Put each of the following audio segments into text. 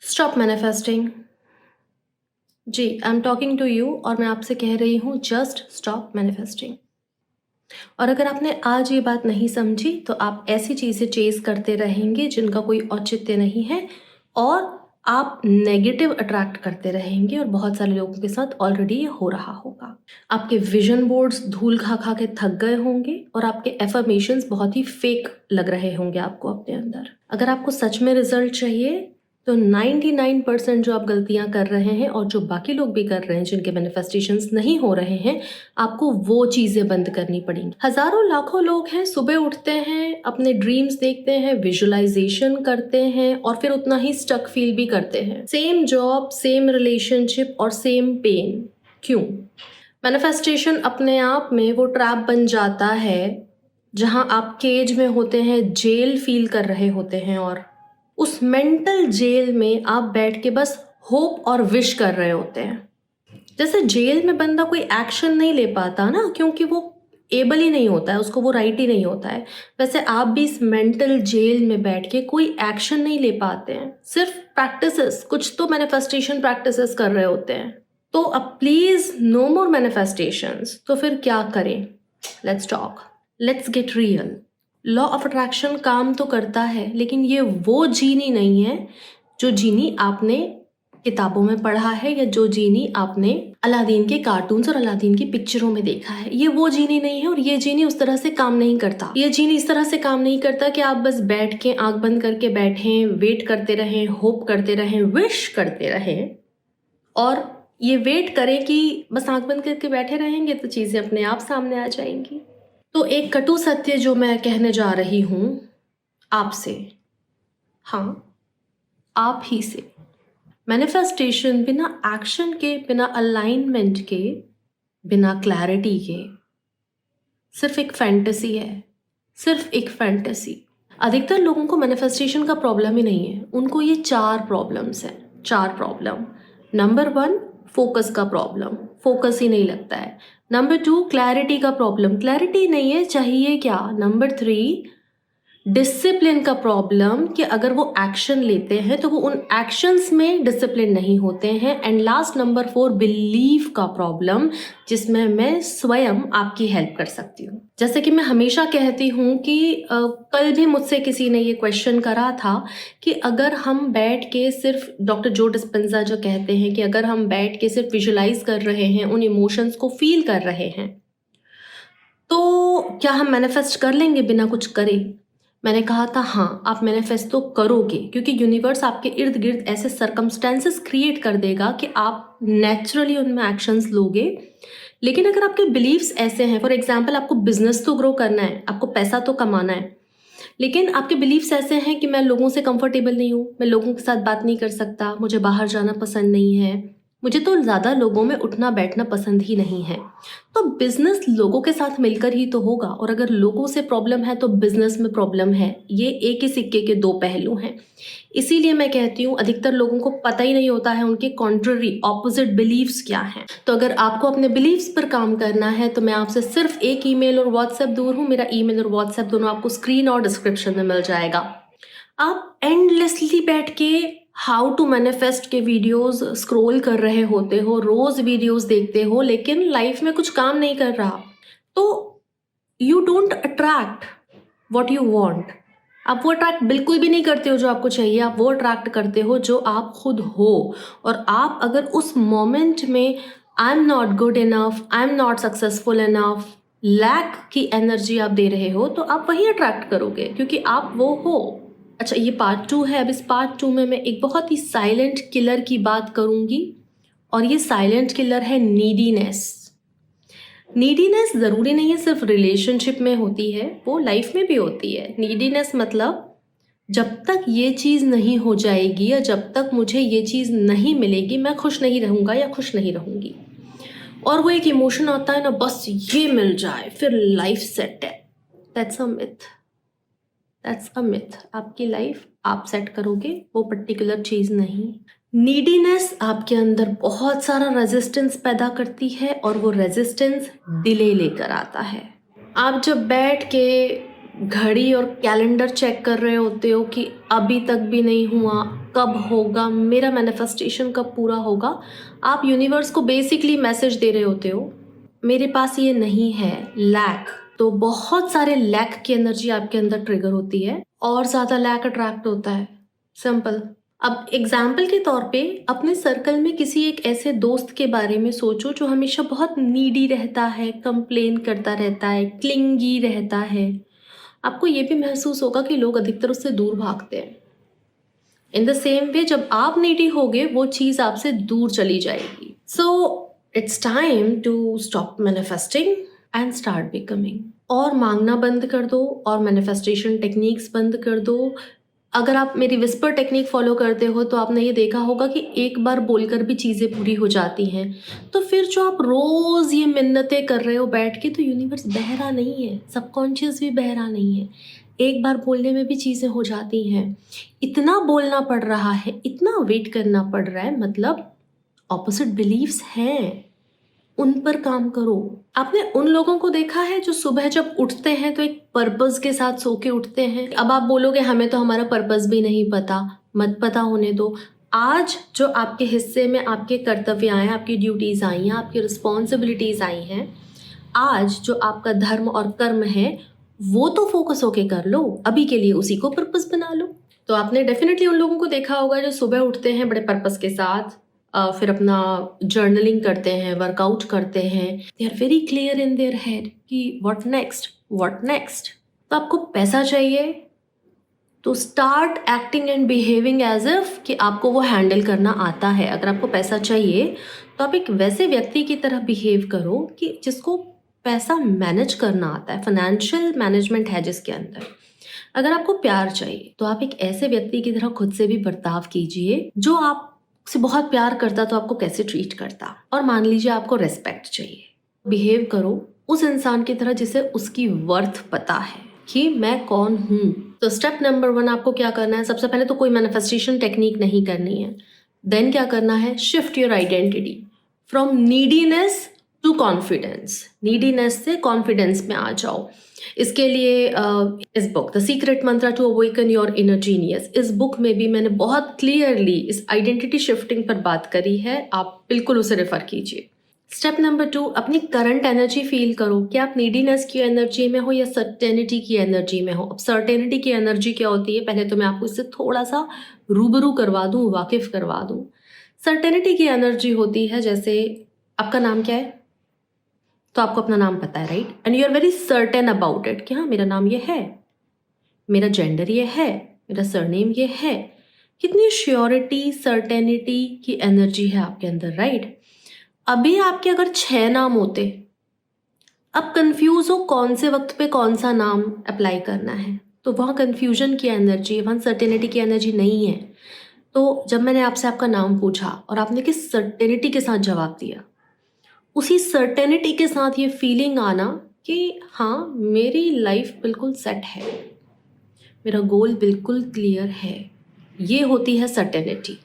Stop manifesting. जी, I am talking to you और मैं आपसे कह रही हूँ जस्ट स्टॉप मैनिफेस्टिंग। और अगर आपने आज ये बात नहीं समझी तो आप ऐसी चीज़ें चेज़ करते रहेंगे जिनका कोई औचित्य नहीं है और आप नेगेटिव अट्रैक्ट करते रहेंगे और बहुत सारे लोगों के साथ ऑलरेडी ये हो रहा होगा। आपके विजन बोर्ड्स धूल खा खा के थक गए होंगे और आपके एफर्मेशंस बहुत ही फेक लग रहे होंगे आपको अपने अंदर। अगर आपको सच में रिजल्ट चाहिए तो 99% जो आप गलतियां कर रहे हैं और जो बाकी लोग भी कर रहे हैं जिनके मैनिफेस्टेशंस नहीं हो रहे हैं, आपको वो चीज़ें बंद करनी पड़ेंगी। हज़ारों लाखों लोग हैं, सुबह उठते हैं, अपने ड्रीम्स देखते हैं, विजुअलाइजेशन करते हैं और फिर उतना ही स्टक फील भी करते हैं। सेम जॉब, सेम रिलेशनशिप और सेम पेन। क्यों? मैनिफेस्टेशन अपने आप में वो ट्रैप बन जाता है जहां आप केज में होते हैं, जेल फील कर रहे होते हैं और उस मेंटल जेल में आप बैठ के बस होप और विश कर रहे होते हैं। जैसे जेल में बंदा कोई एक्शन नहीं ले पाता ना, क्योंकि वो एबल ही नहीं होता है, उसको वो राइट ही नहीं होता है, वैसे आप भी इस मेंटल जेल में बैठ के कोई एक्शन नहीं ले पाते हैं, सिर्फ प्रैक्टिसेस, कुछ तो मैनिफेस्टेशन प्रैक्टिसेस कर रहे होते हैं। तो अब प्लीज नो मोर मैनिफेस्टेशंस। तो फिर क्या करें? Let's talk, let's get real. Law of attraction काम तो करता है, लेकिन ये वो जीनी नहीं है जो जीनी आपने किताबों में पढ़ा है या जो जीनी आपने अलादीन के कार्टून्स और अलादीन की पिक्चरों में देखा है। ये वो जीनी नहीं है और ये जीनी उस तरह से काम नहीं करता। ये जीनी इस तरह से काम नहीं करता कि आप बस बैठ के आंख बंद करके बैठें, वेट करते रहें, होप करते रहें, विश करते रहें और ये वेट करें कि बस आंख बंद करके बैठे रहेंगे तो चीज़ें अपने आप सामने आ जाएंगी। तो एक कटु सत्य जो मैं कहने जा रही हूँ आपसे, हाँ, आप ही से, मैनिफेस्टेशन बिना एक्शन के, बिना अलाइनमेंट के, बिना क्लैरिटी के सिर्फ एक फैंटेसी है, सिर्फ एक फैंटेसी। अधिकतर लोगों को मैनिफेस्टेशन का प्रॉब्लम ही नहीं है, उनको ये 4 प्रॉब्लम्स हैं। 4 प्रॉब्लम। नंबर 1, फोकस का प्रॉब्लम, फोकस ही नहीं लगता है। नंबर 2, क्लैरिटी का प्रॉब्लम, क्लैरिटी नहीं है, चाहिए क्या। नंबर 3, डिसिप्लिन का प्रॉब्लम कि अगर वो एक्शन लेते हैं तो वो उन एक्शंस में डिसिप्लिन नहीं होते हैं। एंड लास्ट नंबर 4, बिलीफ का प्रॉब्लम, जिसमें मैं स्वयं आपकी हेल्प कर सकती हूँ। जैसे कि मैं हमेशा कहती हूँ कि कल भी मुझसे किसी ने ये क्वेश्चन करा था कि अगर हम बैठ के सिर्फ, डॉक्टर जो डिस्पेंजा जो कहते हैं कि अगर हम बैठ के सिर्फ विजुलाइज कर रहे हैं, उन इमोशंस को फील कर रहे हैं, तो क्या हम मैनिफेस्ट कर लेंगे बिना कुछ करे? मैंने कहा था हाँ, आप मैनिफेस्ट तो करोगे, क्योंकि यूनिवर्स आपके इर्द गिर्द ऐसे सर्कमस्टेंसेस क्रिएट कर देगा कि आप नेचुरली उनमें एक्शंस लोगे। लेकिन अगर आपके बिलीव्स ऐसे हैं, फॉर एग्जांपल आपको बिजनेस तो ग्रो करना है, आपको पैसा तो कमाना है, लेकिन आपके बिलीव्स ऐसे हैं कि मैं लोगों से कंफर्टेबल नहीं हूँ, मैं लोगों के साथ बात नहीं कर सकता, मुझे बाहर जाना पसंद नहीं है, मुझे तो ज़्यादा लोगों में उठना बैठना पसंद ही नहीं है। तो बिजनेस लोगों के साथ मिलकर ही तो होगा, और अगर लोगों से प्रॉब्लम है तो बिजनेस में प्रॉब्लम है। ये एक ही सिक्के के 2 पहलू हैं। इसीलिए मैं कहती हूँ अधिकतर लोगों को पता ही नहीं होता है उनके कॉन्ट्ररी, ऑपोजिट बिलीव्स क्या हैं। तो अगर आपको अपने बिलीव्स पर काम करना है तो मैं आपसे सिर्फ एक ईमेल और व्हाट्सएप दूर हूँ। मेरा ईमेल और व्हाट्सएप दोनों आपको स्क्रीन और डिस्क्रिप्शन में मिल जाएगा। आप एंडलेसली बैठ के हाउ टू मैनिफेस्ट के वीडियोस स्क्रॉल कर रहे होते हो, रोज वीडियोस देखते हो, लेकिन लाइफ में कुछ काम नहीं कर रहा, तो you don't attract what you want. आप वो अट्रैक्ट बिल्कुल भी नहीं करते हो जो आपको चाहिए, आप वो अट्रैक्ट करते हो जो आप खुद हो। और आप अगर उस मोमेंट में I am not good enough, I am not successful enough, lack की एनर्जी आप दे रहे हो, तो आप वही अट्रैक्ट करोगे क्योंकि आप वो हो। अच्छा, ये पार्ट 2 है। अब इस पार्ट 2 में मैं एक बहुत ही साइलेंट किलर की बात करूंगी, और ये साइलेंट किलर है नीडीनेस। नीडीनेस ज़रूरी नहीं है सिर्फ रिलेशनशिप में होती है, वो लाइफ में भी होती है। नीडीनेस मतलब जब तक ये चीज़ नहीं हो जाएगी या जब तक मुझे ये चीज़ नहीं मिलेगी, मैं खुश नहीं रहूँगा या खुश नहीं रहूँगी। और वो एक इमोशन आता है ना, बस ये मिल जाए फिर लाइफ सेट है। That's a myth, that's a myth. आपकी लाइफ आप सेट करोगे, वो पर्टिकुलर चीज़ नहीं। नीडीनेस आपके अंदर बहुत सारा रेजिस्टेंस पैदा करती है और वो रेजिस्टेंस डिले लेकर आता है। आप जब बैठ के घड़ी और कैलेंडर चेक कर रहे होते हो कि अभी तक भी नहीं हुआ, कब होगा, मेरा मैनिफेस्टेशन कब पूरा होगा। आप यूनिवर्स को बेसिकली मैसेज दे रहे होते हो, मेरे पास ये नहीं है, लैक। तो बहुत सारे लैक की एनर्जी आपके अंदर ट्रिगर होती है और ज़्यादा लैक अट्रैक्ट होता है, सिंपल। अब एग्जाम्पल के तौर पे अपने सर्कल में किसी एक ऐसे दोस्त के बारे में सोचो जो हमेशा बहुत नीडी रहता है, कंप्लेन करता रहता है, क्लिंगी रहता है। आपको ये भी महसूस होगा कि लोग अधिकतर उससे दूर भागते हैं। इन द सेम वे जब आप नीडी होगे वो चीज़ आपसे दूर चली जाएगी। So it's time to stop manifesting and start becoming. और मांगना बंद कर दो और मैनिफेस्टेशन टेक्निक्स बंद कर दो। अगर आप मेरी विस्पर टेक्निक फॉलो करते हो तो आपने ये देखा होगा कि एक बार बोलकर भी चीज़ें पूरी हो जाती हैं। तो फिर जो आप रोज़ ये मिन्नतें कर रहे हो बैठ के, तो यूनिवर्स बहरा नहीं है, सबकॉन्शियस भी बहरा नहीं है। एक बार बोलने में भी चीज़ें हो जाती हैं। इतना बोलना पड़ रहा है, इतना वेट करना पड़ रहा है, मतलब ऑपोजिट बिलीव्स हैं, उन पर काम करो। आपने उन लोगों को देखा है जो सुबह जब उठते हैं तो एक पर्पस के साथ सो के उठते हैं। अब आप बोलोगे हमें तो हमारा पर्पस भी नहीं पता, मत पता होने दो। आज जो आपके हिस्से में आपके कर्तव्य आए हैं, आपकी ड्यूटीज आई हैं, आपकी रिस्पॉन्सिबिलिटीज आई हैं, आज जो आपका धर्म और कर्म है वो तो फोकस होके कर लो, अभी के लिए उसी को पर्पस बना लो। तो आपने डेफिनेटली उन लोगों को देखा होगा जो सुबह उठते हैं बड़े पर्पस के साथ, फिर अपना जर्नलिंग करते हैं, वर्कआउट करते हैं, they are very clear in their head कि व्हाट नेक्स्ट, व्हाट नेक्स्ट। तो आपको पैसा चाहिए तो start acting and behaving as if कि आपको वो हैंडल करना आता है। अगर आपको पैसा चाहिए तो आप एक वैसे व्यक्ति की तरह बिहेव करो कि जिसको पैसा मैनेज करना आता है, फाइनेंशियल मैनेजमेंट है जिसके अंदर। अगर आपको प्यार चाहिए तो आप एक ऐसे व्यक्ति की तरह खुद से भी बर्ताव कीजिए जो आपसे बहुत प्यार करता तो आपको कैसे ट्रीट करता। और मान लीजिए आपको रेस्पेक्ट चाहिए, बिहेव करो उस इंसान की तरह जिसे उसकी वर्थ पता है कि मैं कौन हूँ। तो स्टेप नंबर 1 आपको क्या करना है? सबसे पहले तो कोई मैनिफेस्टेशन टेक्निक नहीं करनी है। देन क्या करना है? Shift your identity from neediness to confidence. Neediness से कॉन्फिडेंस में आ जाओ। इसके लिए इस book the secret mantra to awaken your inner genius, इस बुक में भी मैंने बहुत क्लियरली इस आइडेंटिटी शिफ्टिंग पर बात करी है, आप बिल्कुल उसे रेफर कीजिए। स्टेप नंबर 2, अपनी करंट एनर्जी फील करो कि आप नीडीनेस की एनर्जी में हो या सर्टेनिटी की एनर्जी में हो। अब सर्टेनिटी की एनर्जी क्या होती है, पहले तो मैं आपको इससे थोड़ा सा रूबरू करवा दूं, वाकिफ करवा दूं। सर्टेनिटी की एनर्जी होती है जैसे आपका नाम क्या है, तो आपको अपना नाम पता है, right, and you are very certain about it कि हाँ मेरा नाम ये है, मेरा जेंडर ये है, मेरा सरनेम ये है। कितनी श्योरिटी, सर्टेनिटी की एनर्जी है आपके अंदर, राइट। अभी आपके अगर 6 नाम होते, अब कंफ्यूज हो कौन से वक्त पे कौन सा नाम अप्लाई करना है, तो वहाँ कंफ्यूजन की एनर्जी है, वहाँ सर्टेनिटी की एनर्जी नहीं है। तो जब मैंने आपसे आपका नाम पूछा और आपने किस सर्टेनिटी के साथ जवाब दिया, उसी सर्टेनिटी के साथ ये फीलिंग आना कि हाँ मेरी लाइफ बिल्कुल सेट है, मेरा गोल बिल्कुल क्लियर है, ये होती है सर्टेनिटी।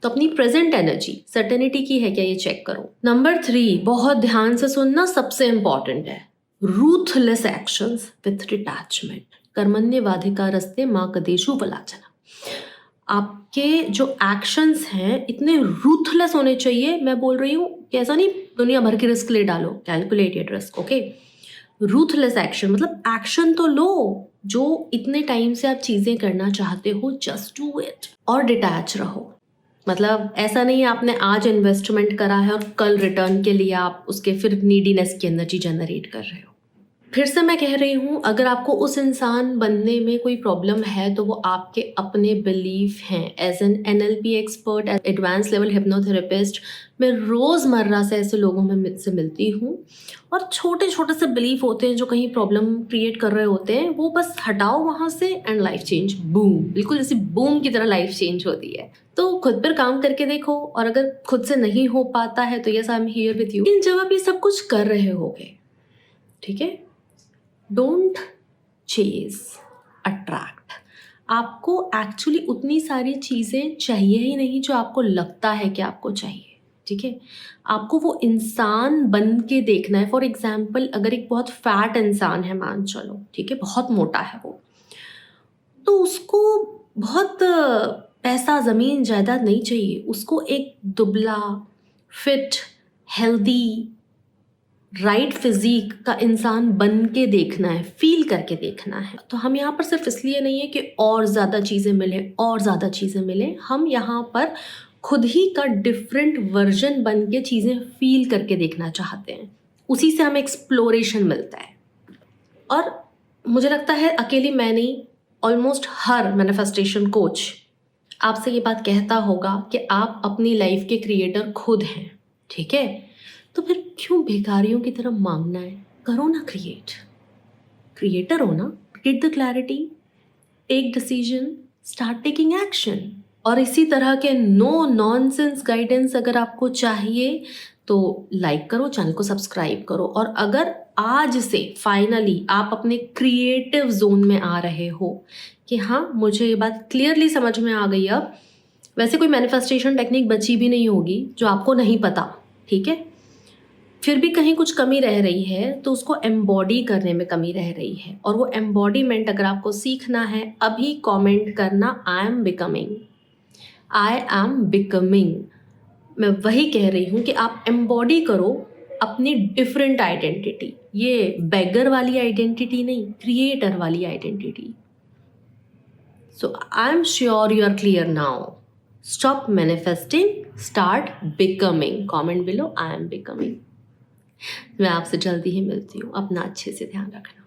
तो अपनी प्रेजेंट एनर्जी सर्टेनिटी की है क्या ये चेक करो। नंबर 3, बहुत ध्यान से सुनना, सबसे इंपॉर्टेंट है, रूथलेस एक्शंस विथ डिटैचमेंट। कर्मण्येवाधिकारस्ते मा कदेषु वलाचना। आपके जो एक्शंस हैं इतने रूथलेस होने चाहिए। मैं बोल रही हूँ कि ऐसा नहीं दुनिया भर की रिस्क ले डालो, calculated risk, okay. Ruthless action मतलब एक्शन तो लो, जो इतने टाइम से आप चीजें करना चाहते हो, जस्ट डू इट। और डिटैच रहो, मतलब ऐसा नहीं है आपने आज इन्वेस्टमेंट करा है और कल रिटर्न के लिए आप उसके फिर नीडीनेस की एनर्जी जनरेट कर रहे हो। फिर से मैं कह रही हूँ, अगर आपको उस इंसान बनने में कोई प्रॉब्लम है तो वो आपके अपने बिलीफ हैं। As an NLP expert, advance level hypnotherapist, मैं रोज़मर्रा से ऐसे लोगों में से मिलती हूँ और छोटे छोटे से बिलीफ होते हैं जो कहीं प्रॉब्लम क्रिएट कर रहे होते हैं, वो बस हटाओ वहाँ से एंड लाइफ चेंज, बूम, बिल्कुल जैसे बूम की तरह लाइफ चेंज होती है। तो खुद पर काम करके देखो, और अगर खुद से नहीं हो पाता है तो yes I am here with you. लेकिन जब आप ये सब कुछ कर रहे होगे, ठीक है, डोंट चेज, अट्रैक्ट। आपको एक्चुअली उतनी सारी चीज़ें चाहिए ही नहीं जो आपको लगता है कि आपको चाहिए। ठीक है? आपको वो इंसान बन के देखना है। फॉर एग्ज़ाम्पल अगर एक बहुत फैट इंसान है मान चलो, ठीक है? बहुत मोटा है वो, तो उसको बहुत पैसा, ज़मीन, जायदाद नहीं चाहिए। उसको एक दुबला, फिट, हेल्दी, राइट फिज़ीक का इंसान बन के देखना है, फ़ील करके देखना है। तो हम यहाँ पर सिर्फ़ इसलिए नहीं है कि और ज़्यादा चीज़ें मिलें और ज़्यादा चीज़ें मिलें, हम यहाँ पर खुद ही का डिफ़रेंट वर्ज़न बन के चीज़ें फ़ील करके देखना चाहते हैं। उसी से हमें एक्सप्लोरेशन मिलता है। और मुझे लगता है अकेली मैं नहीं, ऑलमोस्ट हर मैनिफेस्टेशन कोच आपसे ये बात कहता होगा कि आप अपनी लाइफ के क्रिएटर खुद हैं, ठीक है? तो फिर क्यों भिखारियों की तरह मांगना है? करो ना क्रिएट, क्रिएटर हो ना, get the clarity, take decision, start taking action. और इसी तरह के नो नॉनसेंस गाइडेंस अगर आपको चाहिए तो लाइक करो, चैनल को सब्सक्राइब करो। और अगर आज से फाइनली आप अपने क्रिएटिव जोन में आ रहे हो कि हाँ मुझे ये बात क्लियरली समझ में आ गई, अब वैसे कोई मैनिफेस्टेशन टेक्निक बची भी नहीं होगी जो आपको नहीं पता, ठीक है? फिर भी कहीं कुछ कमी रह रही है तो उसको एम्बॉडी करने में कमी रह रही है। और वो एम्बॉडीमेंट अगर आपको सीखना है, अभी कमेंट करना आई am becoming, I am becoming. मैं वही कह रही हूँ कि आप एम्बॉडी करो अपनी डिफरेंट आइडेंटिटी, ये बेगर वाली आइडेंटिटी नहीं, क्रिएटर वाली identity. So I am sure you are clear now. Stop manifesting, start becoming. Comment below I am becoming. मैं आपसे जल्दी ही मिलती हूँ। अपना अच्छे से ध्यान रखना।